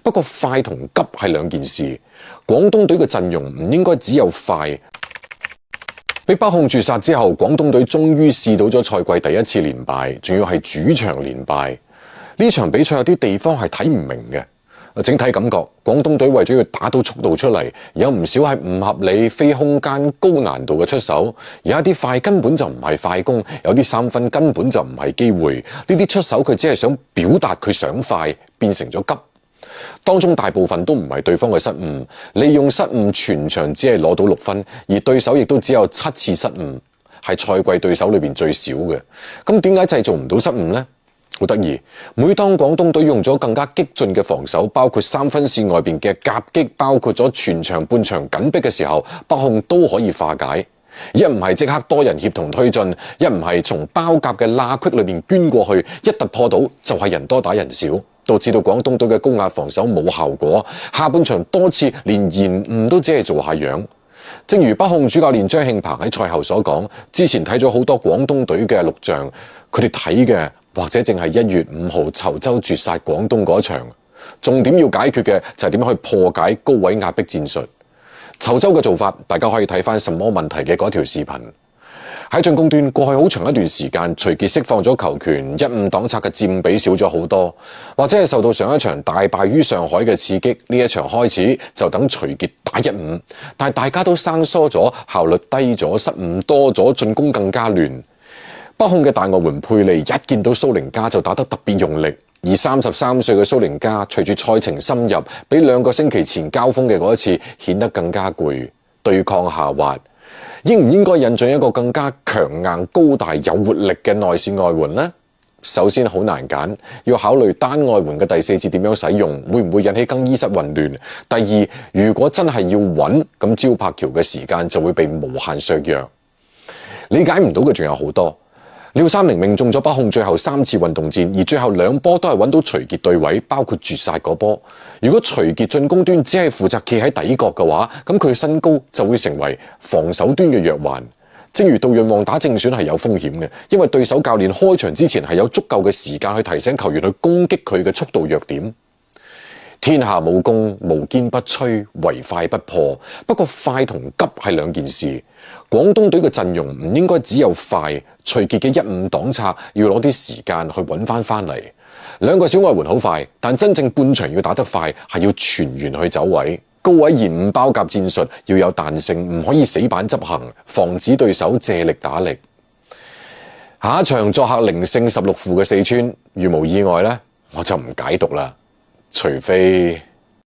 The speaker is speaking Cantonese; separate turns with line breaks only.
不過快同急係兩件事。廣東隊嘅陣容唔應該只有快。被北控絕殺之後，廣東隊終於試到咗賽季第一次連敗，仲要係主場連敗。呢場比賽有啲地方係睇唔明嘅。整體感覺，廣東隊為咗要打到速度出嚟，有唔少係唔合理、非空間、高難度嘅出手，有一啲快根本就唔係快攻，有啲三分根本就唔係機會。呢啲出手佢只係想表達佢想快，變成咗急。當中大部分都唔係對方嘅失誤，利用失誤全場只係攞到6分，而對手亦都只有7次失誤，係賽季對手裏邊最少嘅。咁點解製造唔到失誤呢？好得意，每當廣東隊用咗更加激進嘅防守，包括3分線外邊嘅夾擊，包括咗全場半場緊逼嘅時候，北控都可以化解。一唔係即刻多人協同推進，一唔係從包夾嘅罅隙裏邊捐過去，一突破到就係人多打人少，導致到廣東隊嘅高壓防守冇效果。下半場多次連延誤都只係做下樣。正如北控主教練張慶鵬喺賽後所講，之前睇咗好多廣東隊嘅錄像，佢哋睇嘅或者淨係1月5號稠州絕殺廣東嗰場，重點要解決嘅就係點樣去破解高位壓迫戰術。稠州嘅做法，大家可以睇翻什麼問題嘅嗰條視頻。喺進攻端過去好長一段時間，徐傑釋放咗球權，1-5擋拆嘅佔比少咗好多，或者係受到上一場大敗於上海嘅刺激，呢一場開始就等徐傑打1-5，但係大家都生疏咗，效率低咗，失誤多咗，進攻更加亂。北控嘅大外援佩利一見到蘇寧加就打得特別用力，而33歲嘅蘇寧加隨住賽程深入，比2個星期前交鋒嘅嗰一次顯得更加攰，對抗下滑。應唔應該引進一個更加強硬、高大、有活力嘅內線外援呢？首先好難揀，要考慮單外援嘅第4節點樣使用，會唔會引起更衣室混亂？第二，如果真係要揾，咁招柏橋嘅時間就會被無限削弱。理解唔到嘅仲有好多。廖三寧命中咗北控最後3次運動戰，而最後2波都係揾到徐傑對位，包括絕殺嗰波。如果徐傑進攻端只係負責企喺底角嘅話，咁佢身高就會成為防守端嘅弱環。正如杜潤旺打正選係有風險嘅，因為對手教練開場之前係有足夠嘅時間去提醒球員去攻擊佢嘅速度弱點。天下武功，無堅不摧，唯快不破。不過快同急係兩件事。廣東隊嘅陣容唔應該只有快，徐傑嘅1-5擋拆要攞啲時間去揾翻嚟。2個小外援好快，但真正半場要打得快，係要全員去走位。高位延誤包夾戰術要有彈性，唔可以死板執行，防止對手借力打力。下一場作客0勝16負嘅四川，如無意外呢，我就唔解讀啦。除非